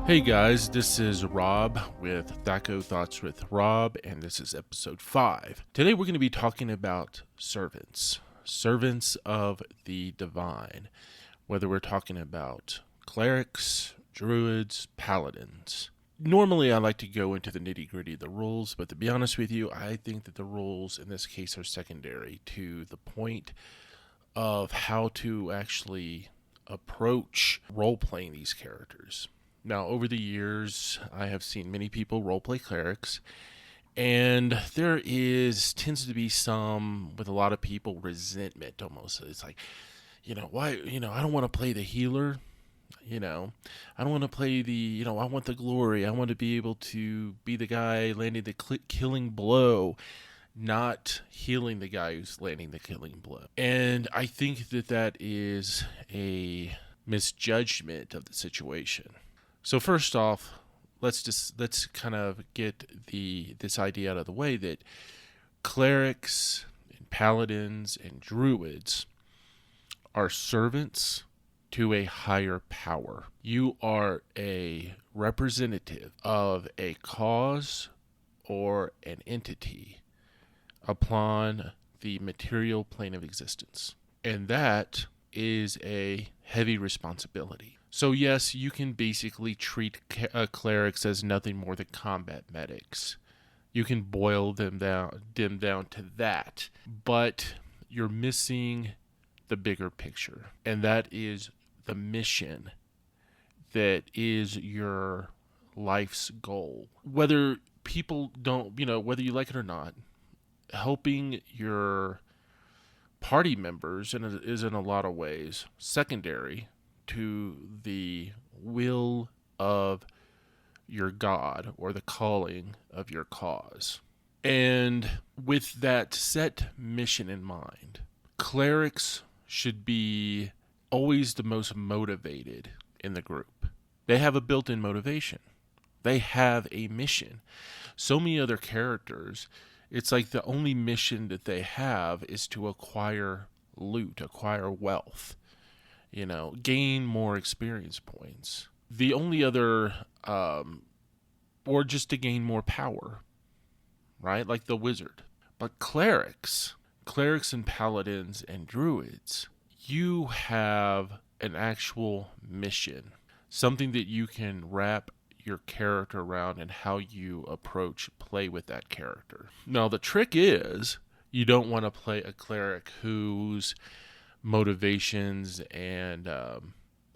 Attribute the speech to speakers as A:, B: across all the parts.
A: Hey guys, this is Rob with THAC0 Thoughts with Rob, and this is episode 5. Today we're going to be talking about servants of the divine, whether we're talking about clerics, druids, paladins. Normally I like to go into the nitty-gritty of the rules, but to be honest with you, I think that the rules in this case are secondary to the point of how to actually approach role-playing these characters. Now, over the years, I have seen many people roleplay clerics, and there tends to be some, with a lot of people, resentment almost. It's like, why, I don't want to play the healer, I don't want to play I want the glory. I want to be able to be the guy landing the killing blow, not healing the guy who's landing the killing blow. And I think that is a misjudgment of the situation. So first off, let's kind of get this idea out of the way that clerics and paladins and druids are servants to a higher power. You are a representative of a cause or an entity upon the material plane of existence. And that is a heavy responsibility. So yes, you can basically treat clerics as nothing more than combat medics. You can boil them down to that, but you're missing the bigger picture, and that is the mission that is your life's goal. Whether people don't, whether you like it or not, helping your party members is in a lot of ways secondary to the will of your God or the calling of your cause. And with that set mission in mind, clerics should be always the most motivated in the group. They have a built-in motivation. They have a mission. So many other characters, it's like the only mission that they have is to acquire loot, acquire wealth, gain more experience points. The only other, or just to gain more power, right? Like the wizard. But clerics and paladins and druids, you have an actual mission, something that you can wrap your character around and how you play with that character. Now, the trick is you don't want to play a cleric whose motivations and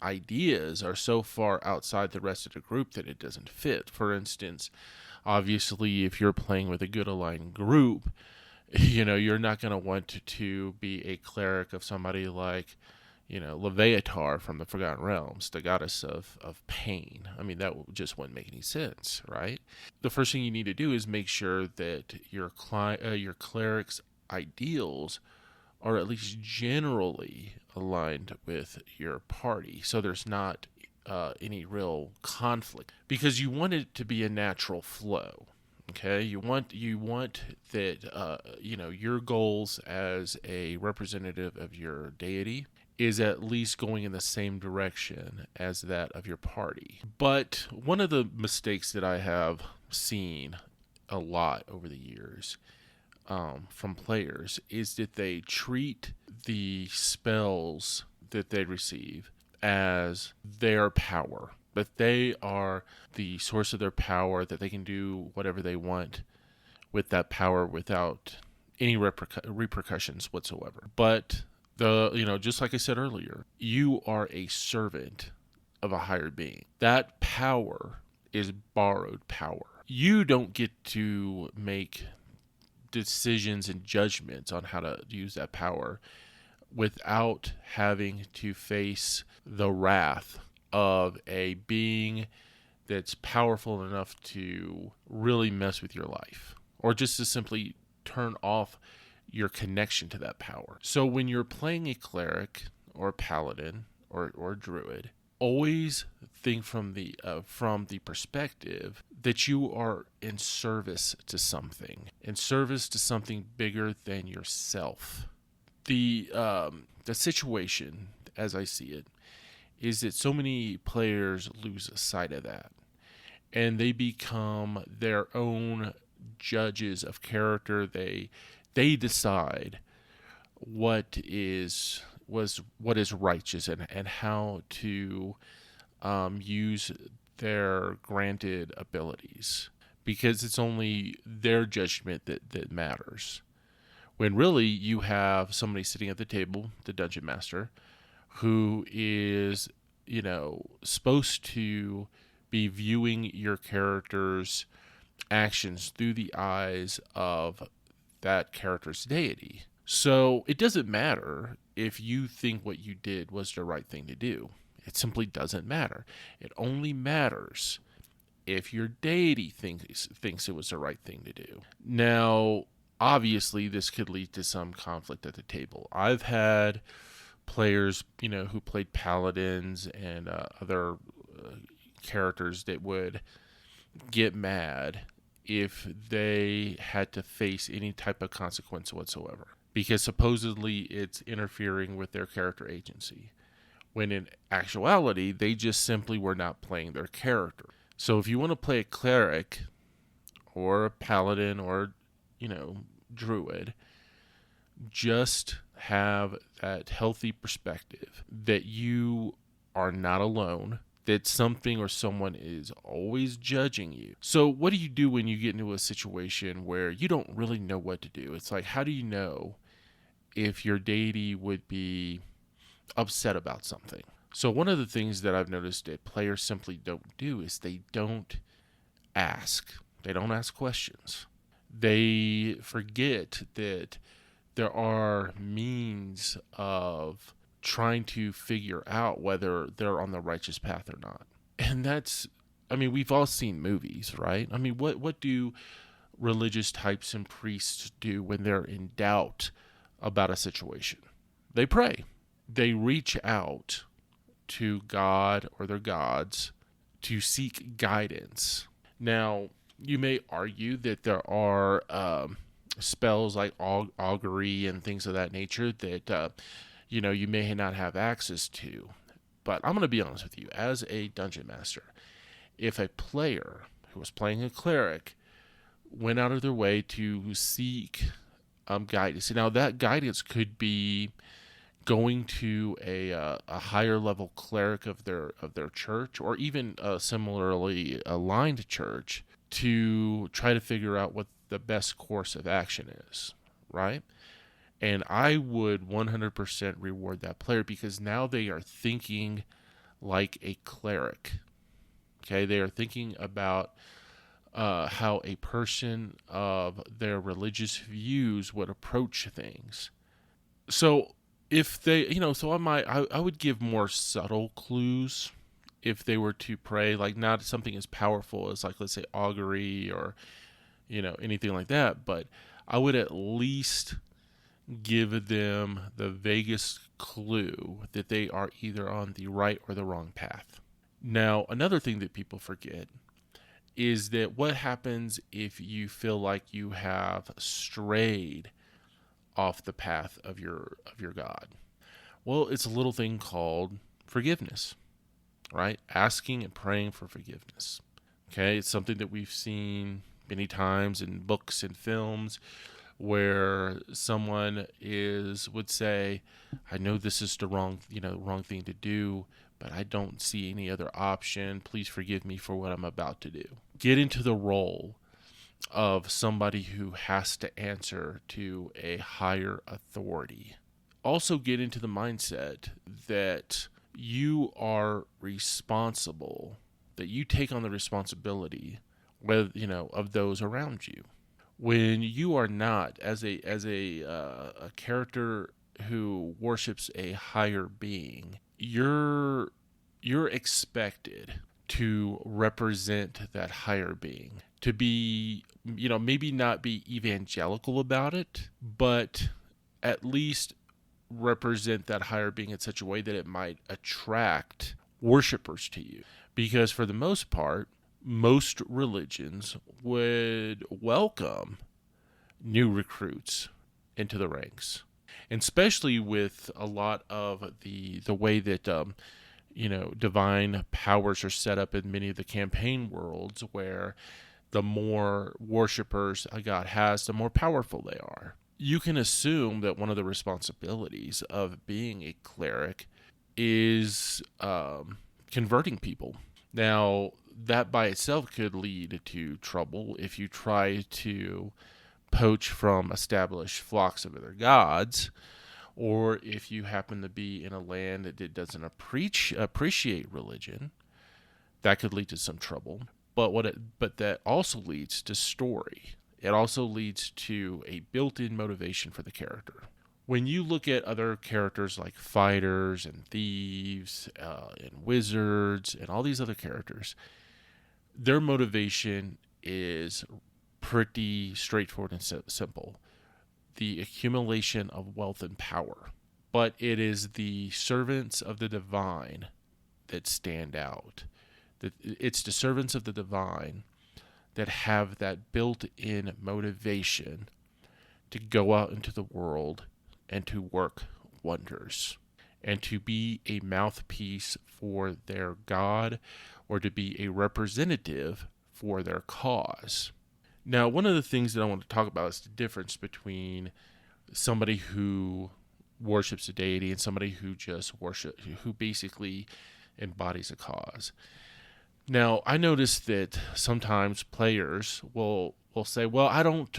A: ideas are so far outside the rest of the group that it doesn't fit. For instance, obviously, if you're playing with a good aligned group, you're not going to want to be a cleric of somebody like, Leviatar from the Forgotten Realms, the goddess of pain. I mean, that just wouldn't make any sense, right? The first thing you need to do is make sure that your cleric's ideals are at least generally aligned with your party, so there's not any real conflict, because you want it to be a natural flow. Okay, you want that your goals as a representative of your deity is at least going in the same direction as that of your party. But one of the mistakes that I have seen a lot over the years from players is that they treat the spells that they receive as their power, that they are the source of their power, that they can do whatever they want with that power without any repercussions whatsoever. But just like I said earlier, you are a servant of a higher being. That power is borrowed power. You don't get to make decisions and judgments on how to use that power without having to face the wrath of a being that's powerful enough to really mess with your life, or just to simply turn off your connection to that power. So when you're playing a cleric or paladin or druid, always think from the perspective that you are in service to something bigger than yourself. The situation, as I see it, is that so many players lose sight of that. and they become their own judges of character. They decide what is righteous, and how to use their granted abilities, because it's only their judgment that matters. When really you have somebody sitting at the table, the dungeon master, who is, supposed to be viewing your character's actions through the eyes of that character's deity. So it doesn't matter if you think what you did was the right thing to do. It simply doesn't matter. It only matters if your deity thinks it was the right thing to do. Now, obviously, this could lead to some conflict at the table. I've had players, who played paladins and other characters that would get mad if they had to face any type of consequence whatsoever, because supposedly it's interfering with their character agency, when in actuality they just simply were not playing their character. So if you want to play a cleric or a paladin or druid, just have that healthy perspective that you are not alone, that something or someone is always judging you. So what do you do when you get into a situation where you don't really know what to do? It's like, how do you know if your deity would be upset about something? So one of the things that I've noticed that players simply don't do is they don't ask. They don't ask questions. They forget that there are means of trying to figure out whether they're on the righteous path or not. And we've all seen movies, right? What do religious types and priests do when they're in doubt about a situation? They pray. They reach out to God or their gods to seek guidance. Now, you may argue that there are spells like augury and things of that nature that you may not have access to. But I'm going to be honest with you, as a dungeon master, if a player who was playing a cleric went out of their way to seek guidance, now that guidance could be going to a higher level cleric of their church, or even a similarly aligned church, to try to figure out what the best course of action is, right? And I would 100% reward that player, because now they are thinking like a cleric. Okay, they are thinking about how a person of their religious views would approach things. So if they, I would give more subtle clues if they were to pray, like not something as powerful as, like, let's say augury or anything like that, but I would at least give them the vaguest clue that they are either on the right or the wrong path. Now, another thing that people forget is that what happens if you feel like you have strayed off the path of your God? Well, it's a little thing called forgiveness, right? Asking and praying for forgiveness. Okay, it's something that we've seen many times in books and films, where someone would say, I know this is the wrong thing to do, but I don't see any other option. Please forgive me for what I'm about to do. Get into the role of somebody who has to answer to a higher authority. Also get into the mindset that you are responsible, that you take on the responsibility of those around you. When you are not, as a character who worships a higher being, you're expected to represent that higher being, to be, maybe not be evangelical about it, but at least represent that higher being in such a way that it might attract worshipers to you. Because for the most part, most religions would welcome new recruits into the ranks, and especially with a lot of the way that divine powers are set up in many of the campaign worlds where the more worshippers a god has, the more powerful they are. You can assume that one of the responsibilities of being a cleric is converting people. Now, that by itself could lead to trouble if you try to poach from established flocks of other gods, or if you happen to be in a land that doesn't appreciate religion. That could lead to some trouble. But that also leads to story. It also leads to a built-in motivation for the character. When you look at other characters like fighters and thieves and wizards and all these other characters, their motivation is pretty straightforward and simple. The accumulation of wealth and power. But it is the servants of the divine that stand out. It's the servants of the divine that have that built-in motivation to go out into the world and to work wonders and to be a mouthpiece for their god or to be a representative for their cause. Now, one of the things that I want to talk about is the difference between somebody who worships a deity and somebody who who basically embodies a cause. Now, I noticed that sometimes players will say, "Well, I don't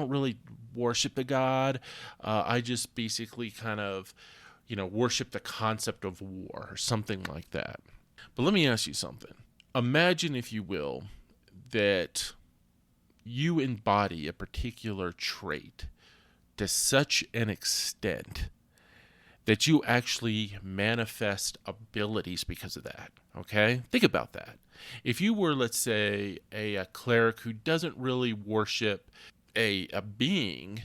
A: really worship the god. I just basically kind of, worship the concept of war or something like that." But let me ask you something. Imagine, if you will, that you embody a particular trait to such an extent that you actually manifest abilities because of that. Okay? Think about that. If you were, let's say, a cleric who doesn't really worship a being,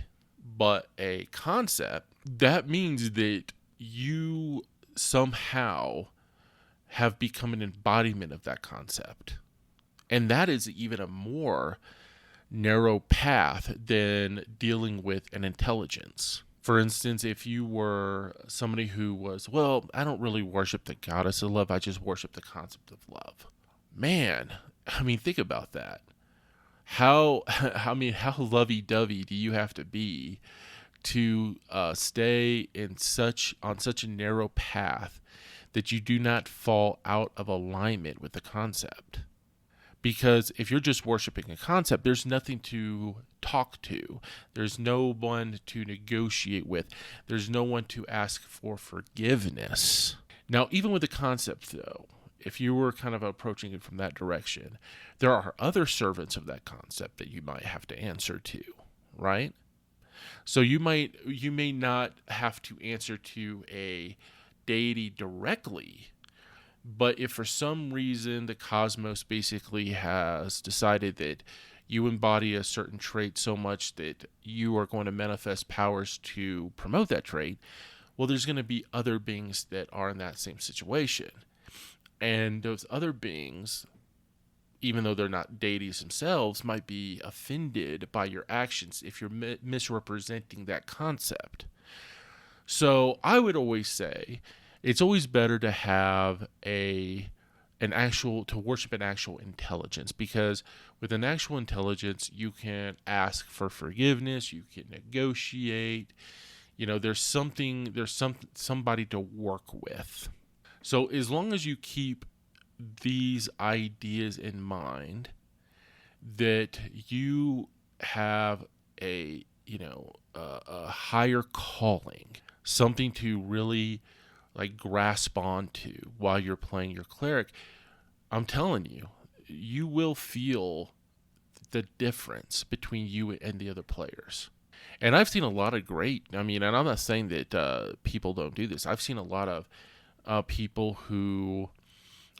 A: but a concept, that means that you somehow have become an embodiment of that concept. And that is even a more narrow path than dealing with an intelligence. For instance, if you were somebody who was, "Well, I don't really worship the goddess of love, I just worship the concept of love." Man, think about that. How lovey-dovey do you have to be to stay on such a narrow path that you do not fall out of alignment with the concept? Because if you're just worshiping a concept, there's nothing to talk to. There's no one to negotiate with. There's no one to ask for forgiveness. Now, even with the concept, though, if you were kind of approaching it from that direction, there are other servants of that concept that you might have to answer to, right? So you may not have to answer to a deity directly, but if for some reason the cosmos basically has decided that you embody a certain trait so much that you are going to manifest powers to promote that trait, well, there's going to be other beings that are in that same situation. And those other beings, even though they're not deities themselves, might be offended by your actions if you're misrepresenting that concept. So I would always say it's always better to have to worship an actual intelligence, because with an actual intelligence, you can ask for forgiveness, you can negotiate, there's somebody to work with. So as long as you keep these ideas in mind, that you have a higher calling, something to really grasp onto while you're playing your cleric, I'm telling you, you will feel the difference between you and the other players. And I've seen a lot of and I'm not saying that people don't do this. I've seen a lot of people who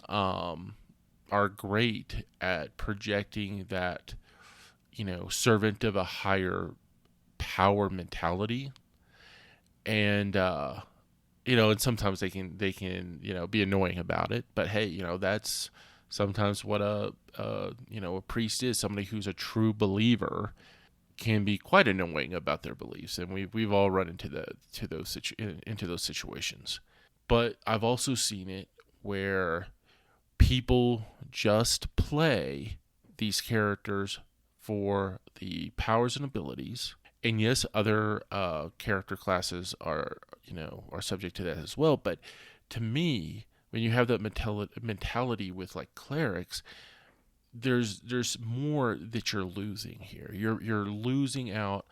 A: are great at projecting that, servant of a higher power mentality. And, and sometimes they can, be annoying about it, but hey, that's sometimes what a priest is. Somebody who's a true believer can be quite annoying about their beliefs. And we've all run into those situations. But I've also seen it where people just play these characters for the powers and abilities. And yes, other character classes are subject to that as well. But to me, when you have that mentality with like clerics, there's more that you're losing here. You're losing out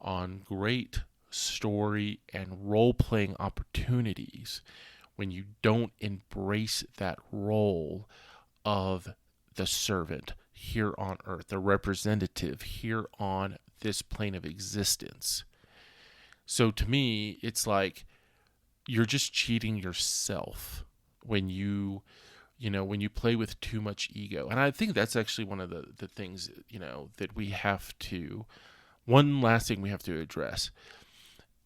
A: on great story and role-playing opportunities when you don't embrace that role of the servant here on earth, the representative here on this plane of existence. So to me, it's like you're just cheating yourself when you play with too much ego. And I think that's actually one of the things, that we have to, one last thing we have to address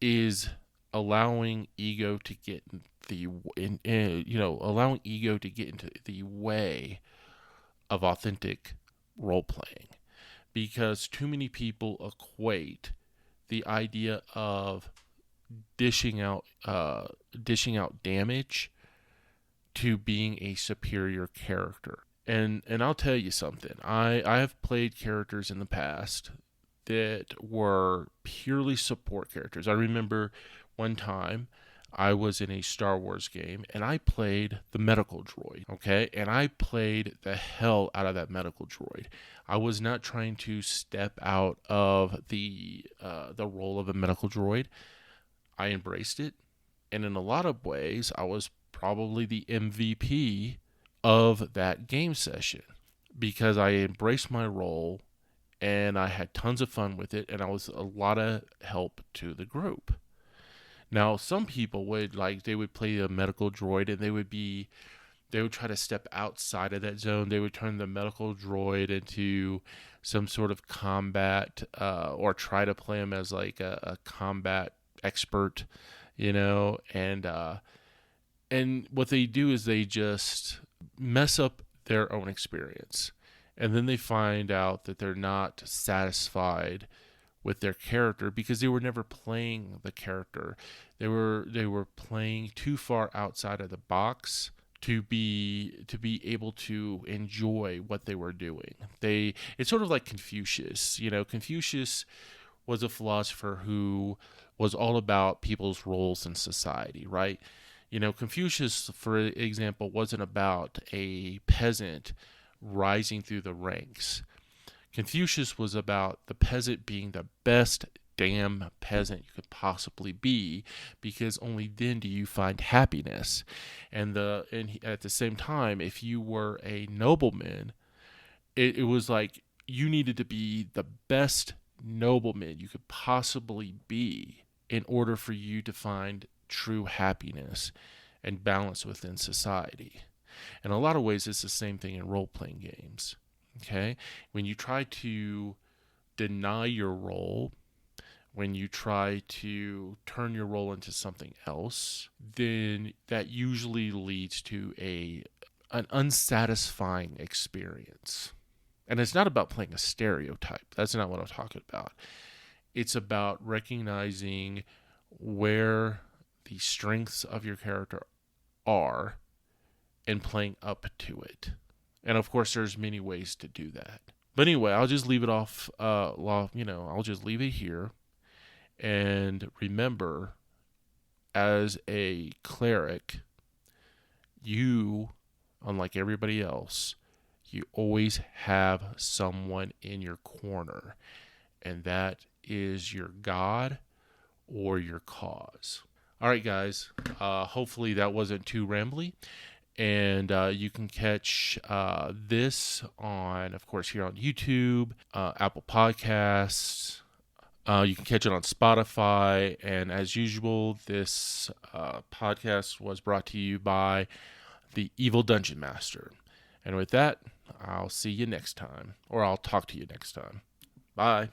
A: is allowing ego to get allowing ego to get into the way of authentic role playing, because too many people equate the idea of dishing out damage to being a superior character. And I'll tell you something. I have played characters in the past that were purely support characters. I remember one time I was in a Star Wars game and I played the medical droid, okay? And I played the hell out of that medical droid. I was not trying to step out of the role of a medical droid. I embraced it. And in a lot of ways, I was probably the MVP of that game session because I embraced my role and I had tons of fun with it, and I was a lot of help to the group. Now, some people would they would play a medical droid and they would try to step outside of that zone. They would turn the medical droid into some sort of combat or try to play him as like a combat expert, and what they do is they just mess up their own experience. And then they find out that they're not satisfied with their character because they were never playing the character. They were playing too far outside of the box to be able to enjoy what they were doing. It's sort of like Confucius. Confucius was a philosopher who was all about people's roles in society, right? Confucius, for example, wasn't about a peasant rising through the ranks. Confucius was about the peasant being the best damn peasant you could possibly be, because only then do you find happiness. And at the same time, if you were a nobleman, it was like you needed to be the best nobleman you could possibly be in order for you to find true happiness and balance within society. In a lot of ways, it's the same thing in role-playing games, okay? When you try to deny your role, when you try to turn your role into something else, then that usually leads to an unsatisfying experience. And it's not about playing a stereotype. That's not what I'm talking about. It's about recognizing where the strengths of your character are and playing up to it. And of course, there's many ways to do that. But anyway, I'll just leave it off. I'll just leave it here. And remember, as a cleric, you, unlike everybody else, you always have someone in your corner. And that is your God or your cause. All right, guys. Hopefully that wasn't too rambly. And you can catch this on, of course, here on YouTube, Apple Podcasts. You can catch it on Spotify. And as usual, this podcast was brought to you by the Evil Dungeon Master. And with that, I'll see you next time. Or I'll talk to you next time. Bye.